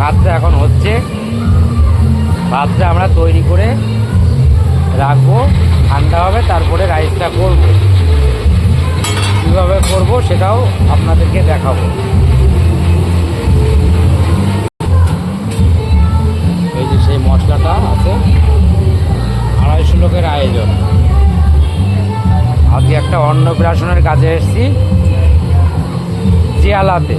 ভাতটা এখন হচ্ছে। ভাতটা আমরা তৈরি করে রাখবো, ঠান্ডা হবে, তারপরে রাইসটা করবো। কীভাবে করবো সেটাও আপনাদেরকে দেখাবো। এই যে সেই মশলাটা আছে, 250 লোকের আয়োজন। আজকে একটা অন্নপ্রাশনের কাজে এসেছি জিয়ালাতে।